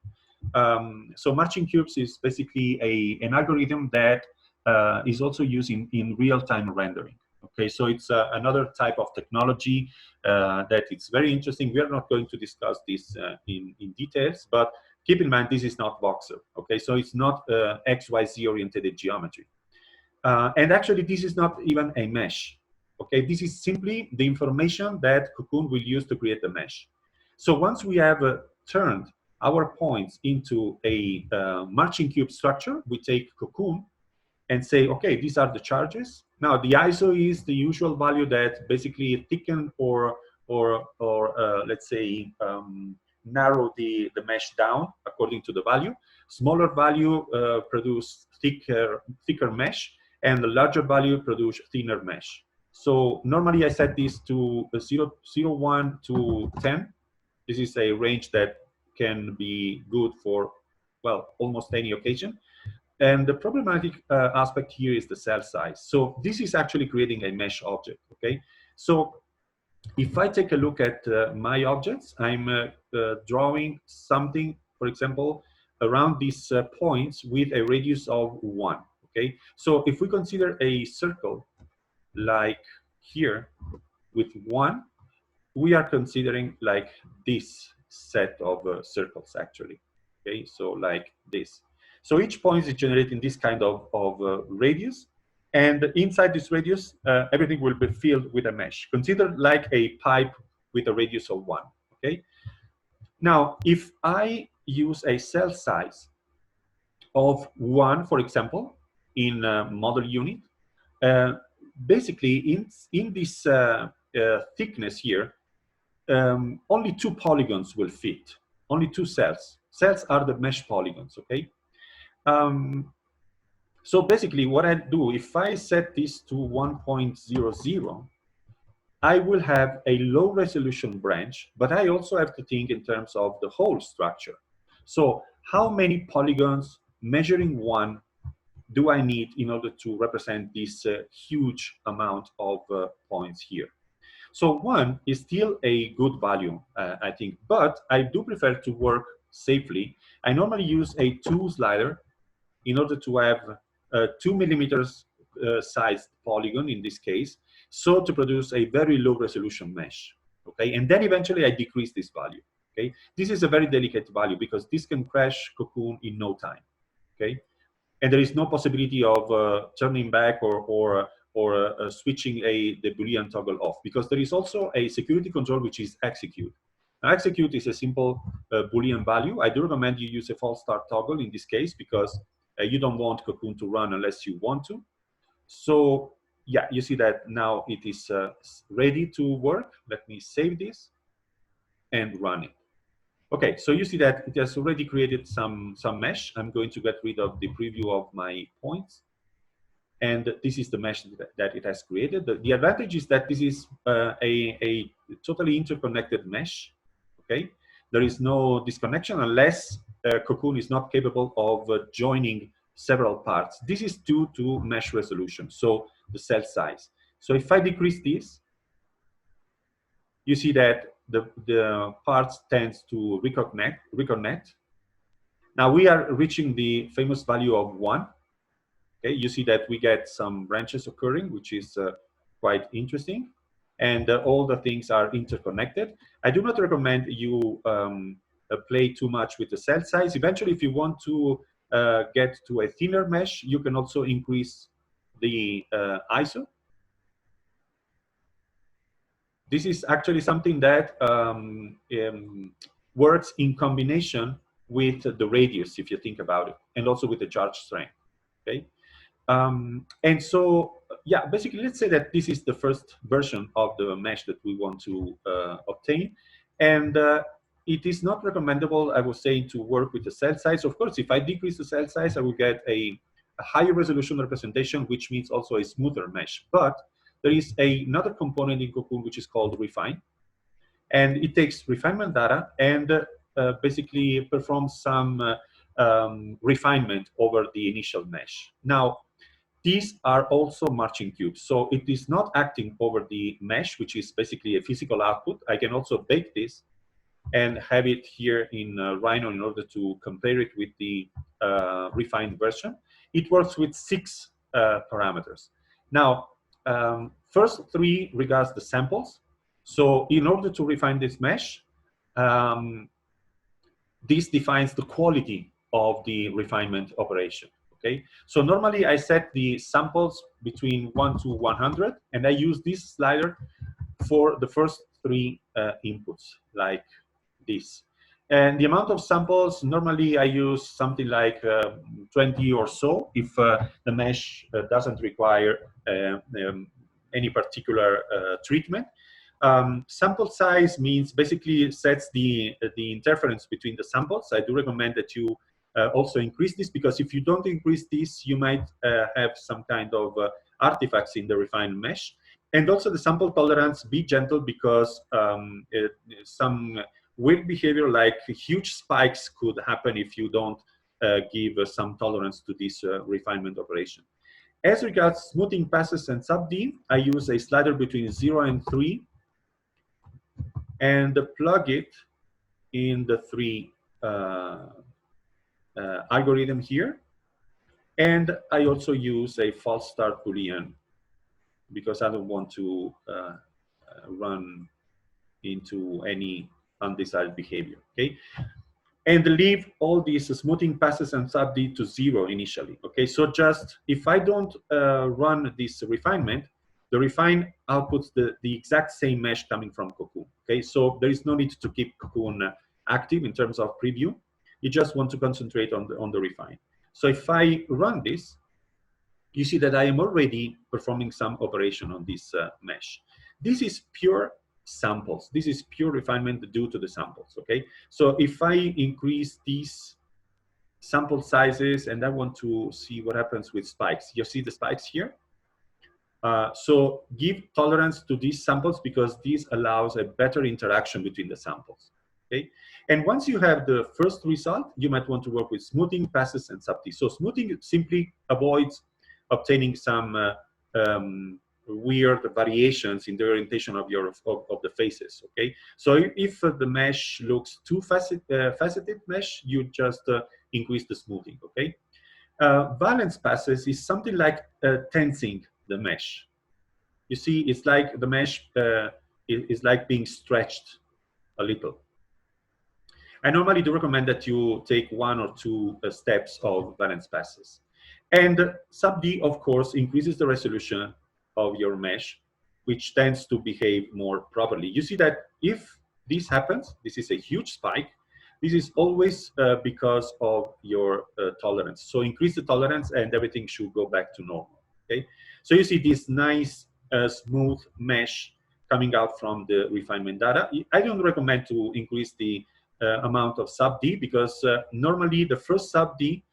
So marching cubes is basically an algorithm that is also used in real-time rendering. Okay, so it's another type of technology that it's very interesting. We are not going to discuss this in details, but keep in mind this is not voxel. Okay, so it's not XYZ oriented geometry. And actually, this is not even a mesh. Okay, this is simply the information that Cocoon will use to create the mesh. So once we have turned our points into a marching cube structure, we take Cocoon and say, okay, these are the charges. Now the ISO is the usual value that basically thicken or let's say narrow the mesh down according to the value. Smaller value produce thicker mesh, and the larger value produce thinner mesh. So normally I set this to 0, 1 to 10. This is a range that can be good for, well, almost any occasion. And the problematic aspect here is the cell size. So this is actually creating a mesh object, okay? So if I take a look at my objects, I'm drawing something, for example, around these points with a radius of 1, okay? So if we consider a circle like here with 1, we are considering like this set of circles, actually, okay? So like this. So each point is generating this kind of radius, and inside this radius, everything will be filled with a mesh. Consider like a pipe with a radius of 1, okay? Now, if I use a cell size of 1, for example, in model unit, basically in this thickness here, only 2 polygons will fit, only 2 cells. Cells are the mesh polygons, okay? So basically what I do, if I set this to 1.00, I will have a low resolution branch, but I also have to think in terms of the whole structure. So how many polygons measuring 1 do I need in order to represent this huge amount of points here? So 1 is still a good value, I think, but I do prefer to work safely. I normally use a 2 slider in order to have 2 millimeters sized polygon in this case, so to produce a very low resolution mesh. Okay, and then eventually I decrease this value. Okay, this is a very delicate value because this can crash Cocoon in no time. Okay, and there is no possibility of turning back or switching the Boolean toggle off, because there is also a security control, which is execute. Now, execute is a simple Boolean value. I do recommend you use a false start toggle in this case, because you don't want Cocoon to run unless you want to. So yeah, you see that now it is ready to work. Let me save this and run it. Okay, so you see that it has already created some mesh. I'm going to get rid of the preview of my points. And this is the mesh that it has created. The advantage is that this is a totally interconnected mesh. Okay, there is no disconnection unless Cocoon is not capable of joining several parts. This is due to mesh resolution, so the cell size. So if I decrease this, you see that the parts tends to reconnect. Now we are reaching the famous value of 1. Okay, you see that we get some branches occurring, which is quite interesting, and all the things are interconnected. I do not recommend you play too much with the cell size. Eventually, if you want to get to a thinner mesh, you can also increase the ISO. This is actually something that works in combination with the radius, if you think about it, and also with the charge strength. Okay. And so, yeah, basically, let's say that this is the first version of the mesh that we want to obtain. And it is not recommendable, I was saying, to work with the cell size. Of course, if I decrease the cell size, I will get a higher resolution representation, which means also a smoother mesh. But there is another component in Cocoon, which is called refine. And it takes refinement data and basically performs some refinement over the initial mesh. Now, these are also marching cubes, so it is not acting over the mesh, which is basically a physical output. I can also bake this and have it here in Rhino in order to compare it with the refined version. It works with 6 parameters. Now, first 3 regards the samples. So in order to refine this mesh, this defines the quality of the refinement operation. Okay, so normally I set the samples between 1 to 100, and I use this slider for the first 3 inputs, like this. And the amount of samples, normally I use something like 20 or so if the mesh doesn't require any particular treatment. Sample size means basically sets the interference between the samples. I do recommend that you also increase this, because if you don't increase this, you might have some kind of artifacts in the refined mesh. And also the sample tolerance, be gentle, because some weird behavior like huge spikes could happen if you don't give some tolerance to this refinement operation. As regards smoothing passes and sub-D, I use a slider between 0 and 3 and plug it in the 3 algorithm here. And I also use a false start Boolean because I don't want to run into any undesired behavior, okay? And leave all these smoothing passes and sub-D to 0 initially, okay? So just, if I don't run this refinement, the refine outputs the exact same mesh coming from Cocoon, okay? So there is no need to keep Cocoon active in terms of preview. You just want to concentrate on the refine. So if I run this, you see that I am already performing some operation on this mesh. This is pure samples. This is pure refinement due to the samples, okay? So if I increase these sample sizes and I want to see what happens with spikes, you see the spikes here? So give tolerance to these samples because this allows a better interaction between the samples, okay? And once you have the first result, you might want to work with smoothing, passes, and sub-D. So smoothing simply avoids obtaining some weird variations in the orientation of your of the faces, okay? So if the mesh looks too faceted mesh, you just increase the smoothing, okay? Valence passes is something like tensing the mesh. You see, it's like the mesh is like being stretched a little. I normally do recommend that you take 1 or 2 steps of valence passes. And sub-D, of course, increases the resolution of your mesh, which tends to behave more properly. You see that if this happens, this is a huge spike, this is always because of your tolerance. So increase the tolerance and everything should go back to normal, okay? So you see this nice smooth mesh coming out from the refinement data. I don't recommend to increase the amount of sub D, because normally the first sub D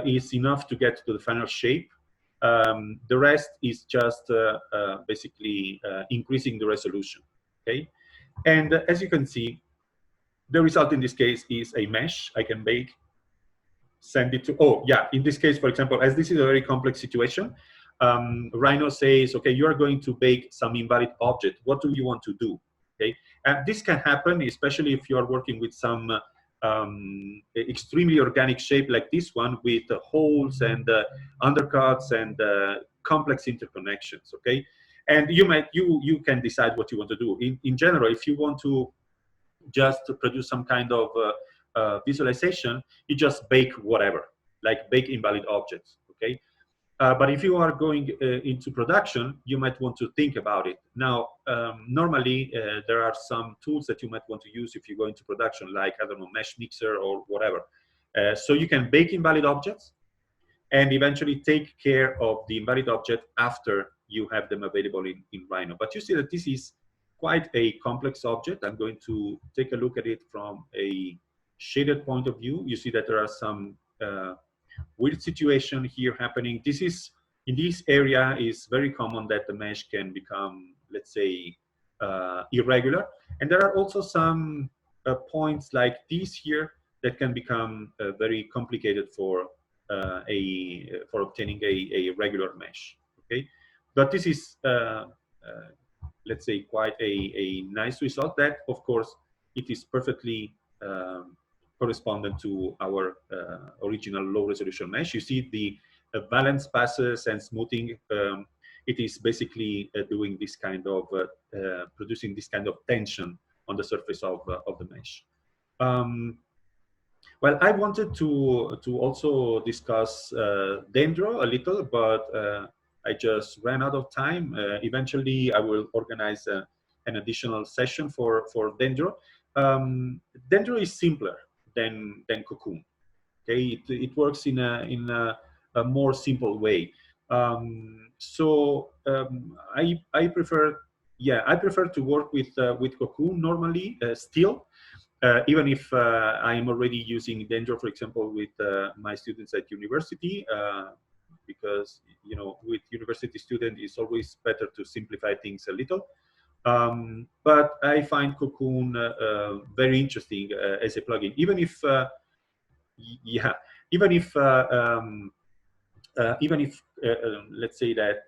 is enough to get to the final shape. The rest is just basically increasing the resolution. Okay, and as you can see, the result in this case is a mesh I can bake, send it to, oh yeah, in this case, for example, as this is a very complex situation, Rhino says, okay, you are going to bake some invalid object. What do you want to do? Okay, and this can happen, especially if you are working with some extremely organic shape like this one, with holes and undercuts and complex interconnections. Okay, and you can decide what you want to do. In general, if you want to just to produce some kind of visualization, you just bake whatever, like bake invalid objects. Okay, but if you are going into production, you might want to think about it. Now, normally there are some tools that you might want to use if you go into production, like, I don't know, Mesh Mixer or whatever. So you can bake invalid objects and eventually take care of the invalid object after you have them available in Rhino. But you see that this is quite a complex object. I'm going to take a look at it from a shaded point of view. You see that there are some weird situation here happening. This is, in this area, is very common that the mesh can become, let's say, irregular. And there are also some points like these here that can become very complicated for obtaining a regular mesh. Okay, but this is let's say quite a nice result. That, of course, it is perfectly correspondent to our original low resolution mesh. You see the valence passes and smoothing. It is basically doing this kind of producing this kind of tension on the surface of the mesh. Well, I wanted to also discuss Dendro a little, but I just ran out of time. Eventually, I will organize an additional session for Dendro. Dendro is simpler than Cocoon. Okay, it works in a more simple way. I prefer, yeah, I prefer to work with Cocoon normally still. Even if I am already using Dendro, for example, with my students at university, because, you know, with university students, it's always better to simplify things a little. But I find Cocoon very interesting as a plugin, even if, yeah, even if, let's say that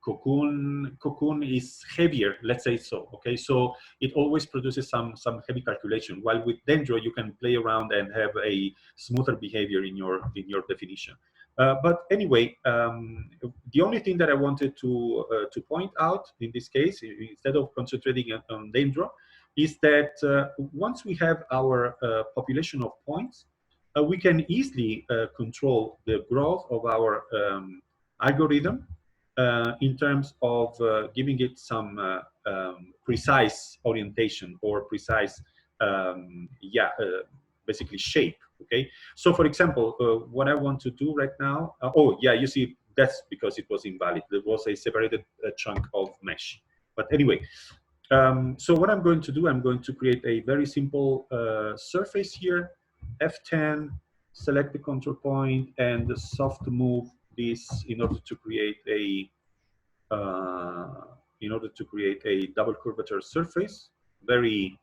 Cocoon is heavier, let's say so. Okay, so it always produces some heavy calculation. While with Dendro, you can play around and have a smoother behavior in your definition. But anyway, the only thing that I wanted to point out in this case, instead of concentrating on Dendro, is that once we have our population of points, we can easily control the growth of our algorithm in terms of giving it some precise orientation or precise, basically shape. Okay, so for example, what I want to do right now, oh yeah, you see, that's because it was invalid. There was a separated chunk of mesh. But anyway, so what I'm going to do, I'm going to create a very simple surface here, F10, select the control point, and soft move this in order to create a double curvature surface, very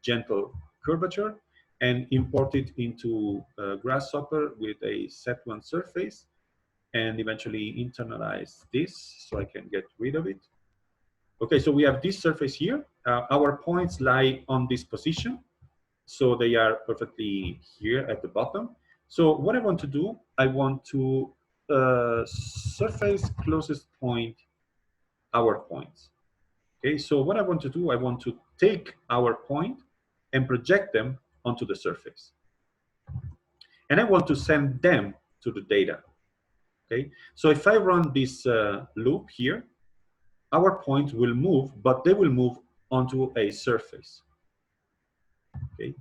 gentle curvature, and import it into Grasshopper with a set1 surface, and eventually internalize this so I can get rid of it. Okay, so we have this surface here. Our points lie on this position, so they are perfectly here at the bottom. So what I want to do, I want to surface closest point our points. Okay, so what I want to do, I want to take our point and project them onto the surface. And I want to send them to the data. Okay, so if I run this loop here, our points will move, but they will move onto a surface. Okay,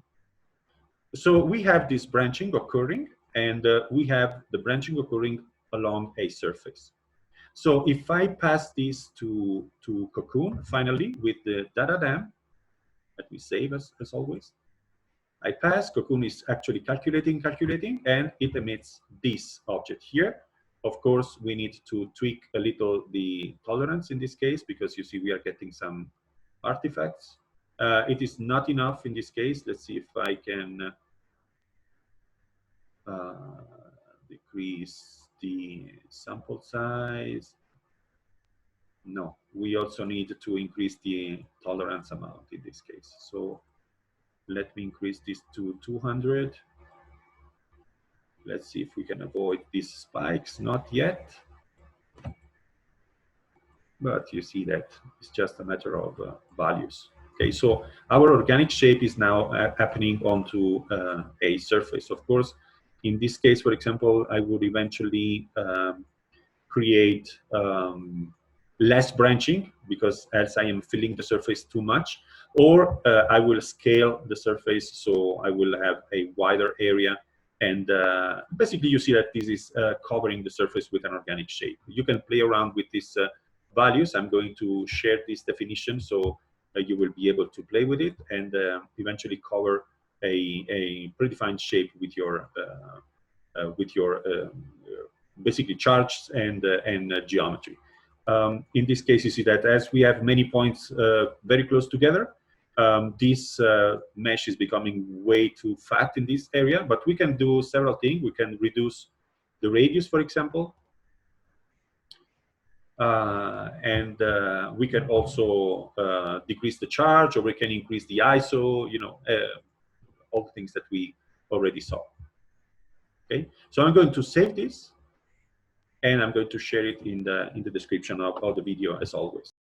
so we have this branching occurring, and we have the branching occurring along a surface. So if I pass this to Cocoon, finally, with the data dam, Let me save as always. I pass, Cocoon is actually calculating, and it emits this object here. Of course, we need to tweak a little the tolerance in this case, because you see we are getting some artifacts. It is not enough in this case. Let's see if I can decrease the sample size. No, we also need to increase the tolerance amount in this case. So let me increase this to 200. Let's see if we can avoid these spikes. Not yet. But you see that it's just a matter of values. Okay, so our organic shape is now happening onto a surface. Of course, in this case, for example, I would eventually create less branching, because as I am filling the surface too much, or I will scale the surface so I will have a wider area, and basically you see that this is covering the surface with an organic shape. You can play around with these values. I'm going to share this definition so you will be able to play with it and eventually cover a predefined shape with your basically charts and geometry. In this case, you see that as we have many points very close together, this mesh is becoming way too fat in this area, but we can do several things. We can reduce the radius, for example, and we can also decrease the charge, or we can increase the ISO, all the things that we already saw. Okay, so I'm going to save this, and I'm going to share it in the description of the video as always.